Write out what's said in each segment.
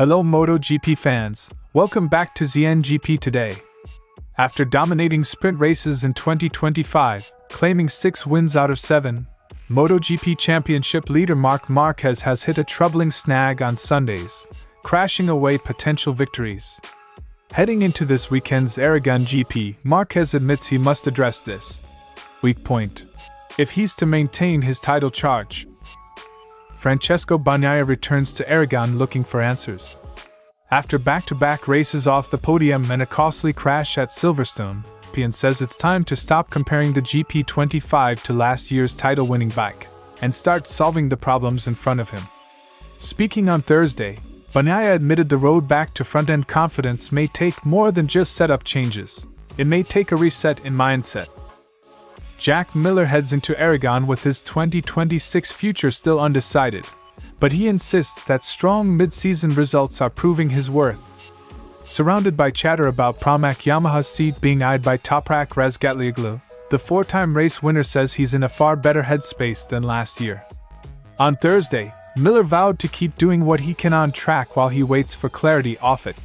Hello MotoGP fans, welcome back to ZNGP today. After dominating sprint races in 2025, claiming 6 wins out of 7, MotoGP Championship leader Marc Márquez has hit a troubling snag on Sundays, crashing away potential victories. Heading into this weekend's Aragon GP, Márquez admits he must address this weak point if he's to maintain his title charge. Francesco Bagnaia returns to Aragon looking for answers. After back-to-back races off the podium and a costly crash at Silverstone, Pian says it's time to stop comparing the GP25 to last year's title-winning bike and start solving the problems in front of him. Speaking on Thursday, Bagnaia admitted the road back to front-end confidence may take more than just setup changes. It may take a reset in mindset. Jack Miller heads into Aragon with his 2026 future still undecided, but he insists that strong mid-season results are proving his worth. Surrounded by chatter about Pramac Yamaha's seat being eyed by Toprak Razgatlioglu, the 4-time race winner says he's in a far better headspace than last year. On Thursday, Miller vowed to keep doing what he can on track while he waits for clarity off it.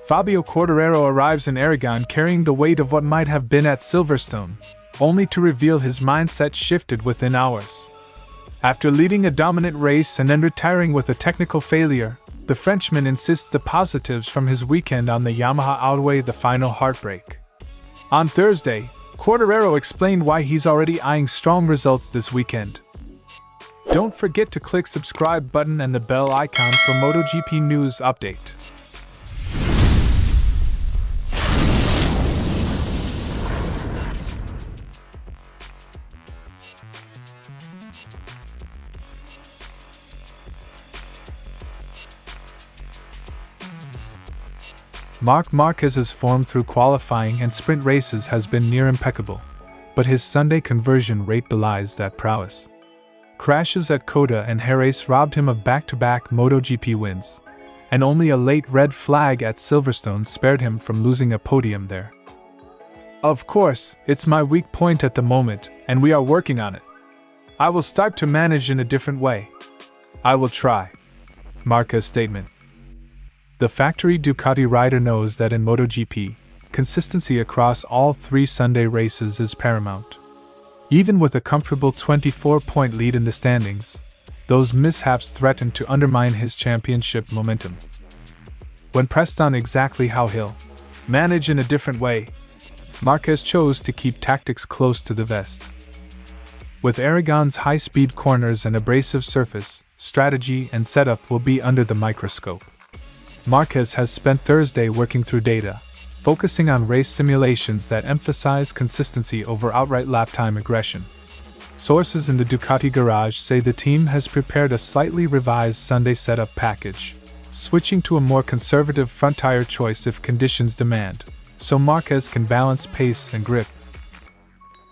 Fabio Quartararo arrives in Aragon carrying the weight of what might have been at Silverstone, only to reveal his mindset shifted within hours. After leading a dominant race and then retiring with a technical failure, the Frenchman insists the positives from his weekend on the Yamaha outweigh the final heartbreak. On Thursday, Quartararo explained why he's already eyeing strong results this weekend. Don't forget to click subscribe button and the bell icon for MotoGP news update. Marc Márquez's form through qualifying and sprint races has been near impeccable, but his Sunday conversion rate belies that prowess. Crashes at Coda and Jerez robbed him of back-to-back MotoGP wins, and only a late red flag at Silverstone spared him from losing a podium there. Of course, it's my weak point at the moment, and we are working on it. I will start to manage in a different way. I will try. Márquez statement. The factory Ducati rider knows that in MotoGP, consistency across all 3 Sunday races is paramount. Even with a comfortable 24-point lead in the standings, those mishaps threaten to undermine his championship momentum. When pressed on exactly how he'll manage in a different way, Márquez chose to keep tactics close to the vest. With Aragon's high-speed corners and abrasive surface, strategy and setup will be under the microscope. Márquez has spent Thursday working through data, focusing on race simulations that emphasize consistency over outright lap time aggression. Sources in the Ducati garage say the team has prepared a slightly revised Sunday setup package, switching to a more conservative front tire choice if conditions demand, so Márquez can balance pace and grip.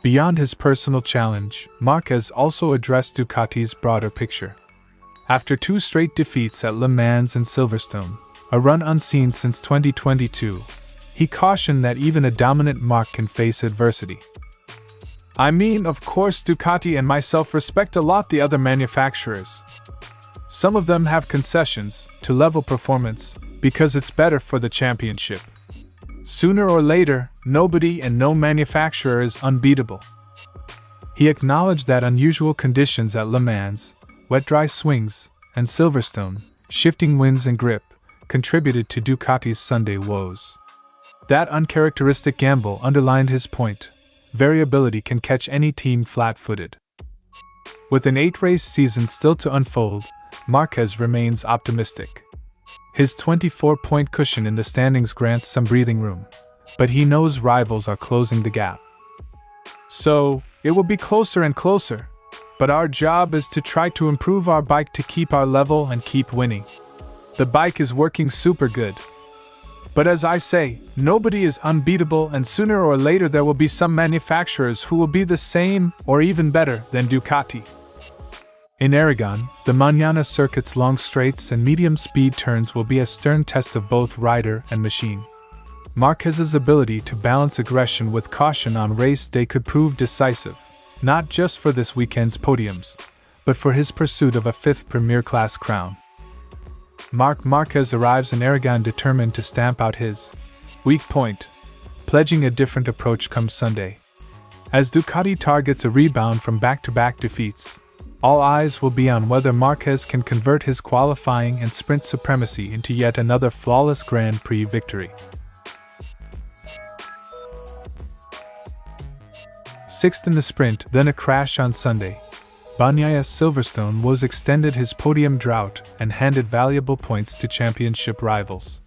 Beyond his personal challenge, Márquez also addressed Ducati's broader picture. After 2 straight defeats at Le Mans and Silverstone, a run unseen since 2022, he cautioned that even a dominant Marc can face adversity. I mean, of course Ducati and myself respect a lot the other manufacturers. Some of them have concessions to level performance because it's better for the championship. Sooner or later, nobody and no manufacturer is unbeatable. He acknowledged that unusual conditions at Le Mans, wet-dry swings, and Silverstone, shifting winds and grip, contributed to Ducati's Sunday woes. That uncharacteristic gamble underlined his point: variability can catch any team flat-footed. With an 8-race season still to unfold, Márquez remains optimistic. His 24-point cushion in the standings grants some breathing room, but he knows rivals are closing the gap. So, it will be closer and closer, but our job is to try to improve our bike to keep our level and keep winning. The bike is working super good. But as I say, nobody is unbeatable, and sooner or later there will be some manufacturers who will be the same or even better than Ducati. In Aragon, the Mañana circuit's long straights and medium-speed turns will be a stern test of both rider and machine. Márquez's ability to balance aggression with caution on race day could prove decisive, not just for this weekend's podiums, but for his pursuit of a 5th Premier Class crown. Marc Márquez arrives in Aragon determined to stamp out his weak point, pledging a different approach come Sunday. As Ducati targets a rebound from back-to-back defeats, all eyes will be on whether Márquez can convert his qualifying and sprint supremacy into yet another flawless Grand Prix victory. Sixth in the sprint, then a crash on Sunday. Bagnaia's Silverstone was extended his podium drought and handed valuable points to championship rivals.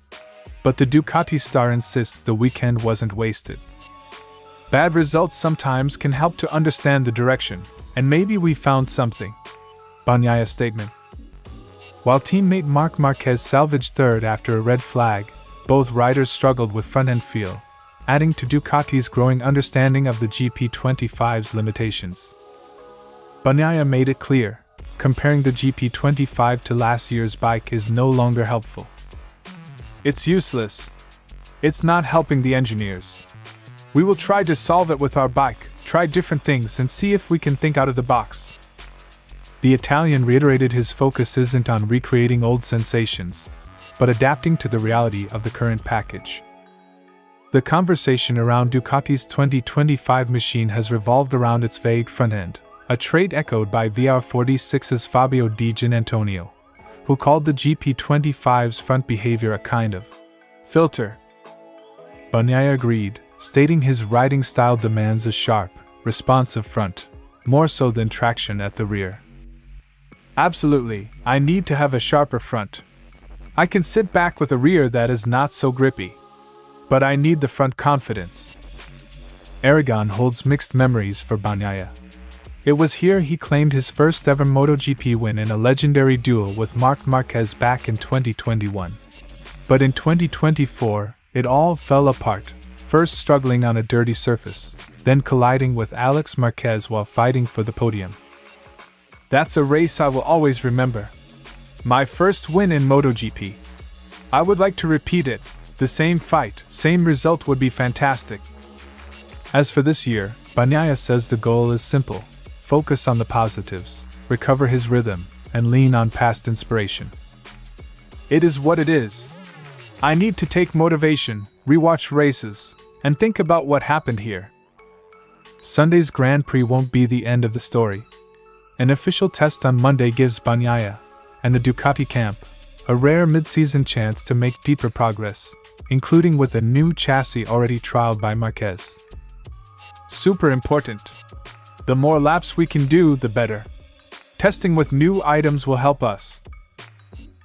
But the Ducati star insists the weekend wasn't wasted. Bad results sometimes can help to understand the direction, and maybe we found something. Bagnaia's statement. While teammate Marc Márquez salvaged third after a red flag, both riders struggled with front-end feel, adding to Ducati's growing understanding of the GP25's limitations. Bagnaia made it clear, comparing the GP25 to last year's bike is no longer helpful. It's useless. It's not helping the engineers. We will try to solve it with our bike, try different things and see if we can think out of the box. The Italian reiterated his focus isn't on recreating old sensations, but adapting to the reality of the current package. The conversation around Ducati's 2025 machine has revolved around its vague front end, a trait echoed by VR46's Fabio Di Gianantonio, who called the GP25's front behavior a kind of filter. Bagnaia agreed, stating his riding style demands a sharp, responsive front, more so than traction at the rear. Absolutely, I need to have a sharper front. I can sit back with a rear that is not so grippy. But I need the front confidence. Aragon holds mixed memories for Bagnaia. It was here he claimed his first ever MotoGP win in a legendary duel with Marc Márquez back in 2021. But in 2024, it all fell apart, first struggling on a dirty surface, then colliding with Alex Marquez while fighting for the podium. That's a race I will always remember. My first win in MotoGP. I would like to repeat it. The same fight, same result would be fantastic. As for this year, Bagnaia says the goal is simple. Focus on the positives, recover his rhythm, and lean on past inspiration. It is what it is. I need to take motivation, rewatch races, and think about what happened here. Sunday's Grand Prix won't be the end of the story. An official test on Monday gives Bagnaia and the Ducati camp a rare mid-season chance to make deeper progress, including with a new chassis already trialed by Marquez. Super important. The more laps we can do, the better. Testing with new items will help us.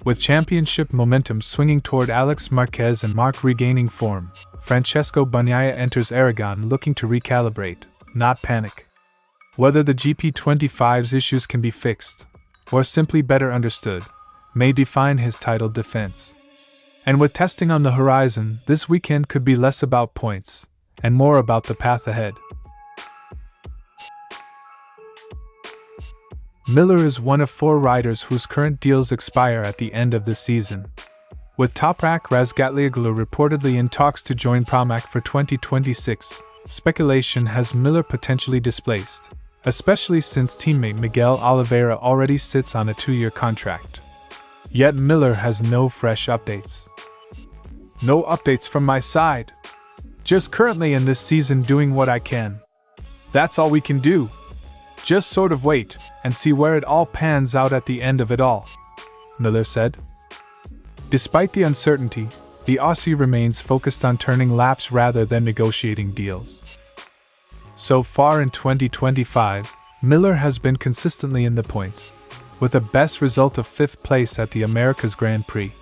With championship momentum swinging toward Alex Marquez and Marc regaining form, Francesco Bagnaia enters Aragon looking to recalibrate, not panic. Whether the GP25's issues can be fixed, or simply better understood, may define his title defense. And with testing on the horizon, this weekend could be less about points, and more about the path ahead. Miller is one of 4 riders whose current deals expire at the end of the season. With Toprak Razgatlioglu reportedly in talks to join Pramac for 2026, speculation has Miller potentially displaced, especially since teammate Miguel Oliveira already sits on a 2-year contract. Yet Miller has no fresh updates. No updates from my side. Just currently in this season doing what I can. That's all we can do. Just sort of wait and see where it all pans out at the end of it all, Miller said. Despite the uncertainty, the Aussie remains focused on turning laps rather than negotiating deals. So far in 2025, Miller has been consistently in the points, with a best result of 5th place at the America's Grand Prix.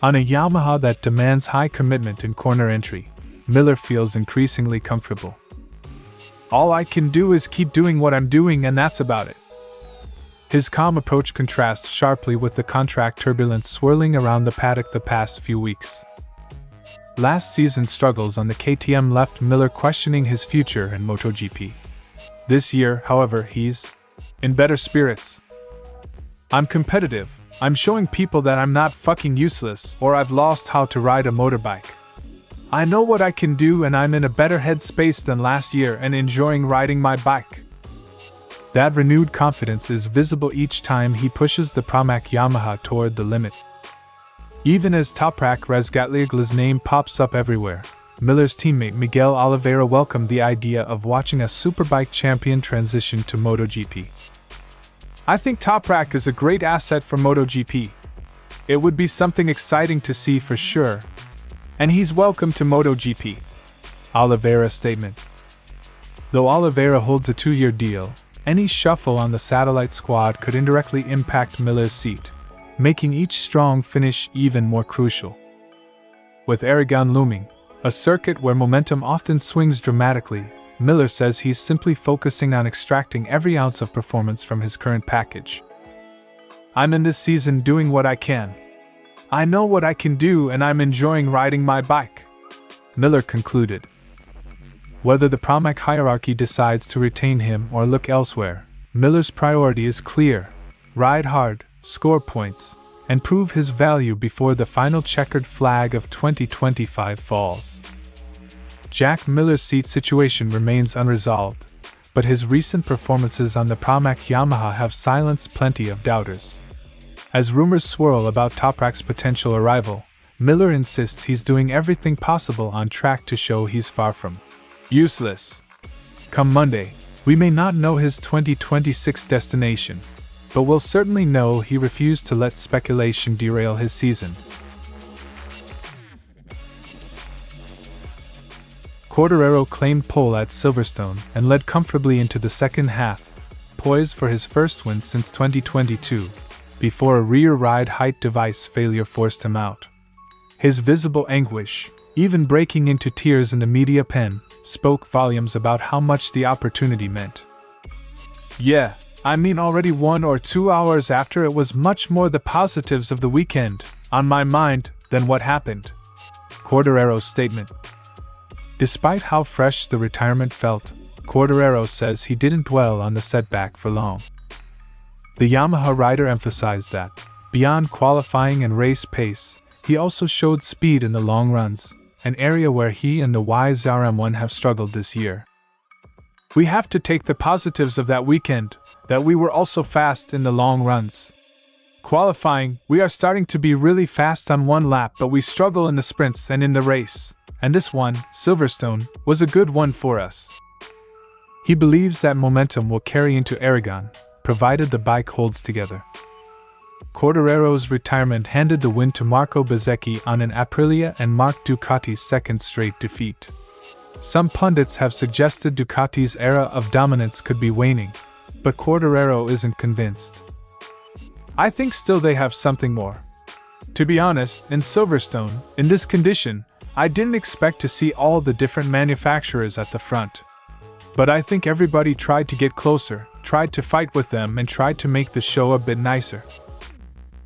On a Yamaha that demands high commitment in corner entry, Miller feels increasingly comfortable. All I can do is keep doing what I'm doing, and that's about it. His calm approach contrasts sharply with the contract turbulence swirling around the paddock the past few weeks. Last season's struggles on the KTM left Miller questioning his future in MotoGP. This year, however, he's in better spirits. I'm competitive. I'm showing people that I'm not fucking useless or I've lost how to ride a motorbike. I know what I can do, and I'm in a better headspace than last year and enjoying riding my bike. That renewed confidence is visible each time he pushes the Pramac Yamaha toward the limit. Even as Toprak Razgatlioglu's name pops up everywhere, Miller's teammate Miguel Oliveira welcomed the idea of watching a Superbike champion transition to MotoGP. "I think Toprak is a great asset for MotoGP. It would be something exciting to see for sure. And he's welcome to MotoGP." Oliveira's statement. Though Oliveira holds a 2-year deal, any shuffle on the satellite squad could indirectly impact Miller's seat, making each strong finish even more crucial. With Aragon looming, a circuit where momentum often swings dramatically, Miller says he's simply focusing on extracting every ounce of performance from his current package. "I'm in this season doing what I can. I know what I can do and I'm enjoying riding my bike," Miller concluded. Whether the Pramac hierarchy decides to retain him or look elsewhere, Miller's priority is clear: ride hard, score points, and prove his value before the final checkered flag of 2025 falls. Jack Miller's seat situation remains unresolved, but his recent performances on the Pramac Yamaha have silenced plenty of doubters. As rumors swirl about Toprak's potential arrival, Miller insists he's doing everything possible on track to show he's far from useless. Come Monday, we may not know his 2026 destination, but we'll certainly know he refused to let speculation derail his season. Quartararo claimed pole at Silverstone and led comfortably into the second half, poised for his first win since 2022, before a rear ride height device failure forced him out. His visible anguish, even breaking into tears in the media pen, spoke volumes about how much the opportunity meant. "Yeah, I mean already 1 or 2 hours after, it was much more the positives of the weekend on my mind than what happened," Quartararo's statement. Despite how fresh the retirement felt, Quartararo says he didn't dwell on the setback for long. The Yamaha rider emphasized that, beyond qualifying and race pace, he also showed speed in the long runs, an area where he and the YZRM1 have struggled this year. "We have to take the positives of that weekend, that we were also fast in the long runs. Qualifying, we are starting to be really fast on one lap, but we struggle in the sprints and in the race, and this one, Silverstone, was a good one for us." He believes that momentum will carry into Aragon, provided the bike holds together. Quartararo's retirement handed the win to Marco Bezzecchi on an Aprilia and Marc Ducati's second straight defeat. Some pundits have suggested Ducati's era of dominance could be waning, but Quartararo isn't convinced. "I think still they have something more. To be honest, in Silverstone, in this condition, I didn't expect to see all the different manufacturers at the front. But I think everybody tried to get closer, tried to fight with them, and tried to make the show a bit nicer."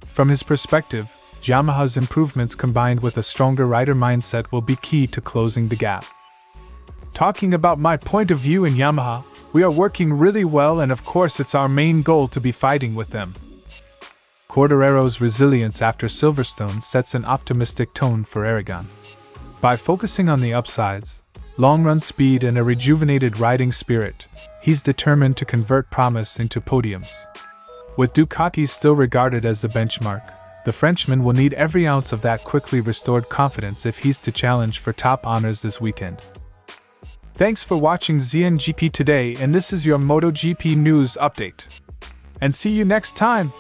From his perspective, Yamaha's improvements combined with a stronger rider mindset will be key to closing the gap. "Talking about my point of view in Yamaha, we are working really well, and of course it's our main goal to be fighting with them." Quartararo's resilience after Silverstone sets an optimistic tone for Aragon. By focusing on the upsides, long-run speed and a rejuvenated riding spirit, he's determined to convert promise into podiums. With Ducati still regarded as the benchmark, the Frenchman will need every ounce of that quickly restored confidence if he's to challenge for top honors this weekend. Thanks for watching ZNGP today, and this is your MotoGP news update. And see you next time!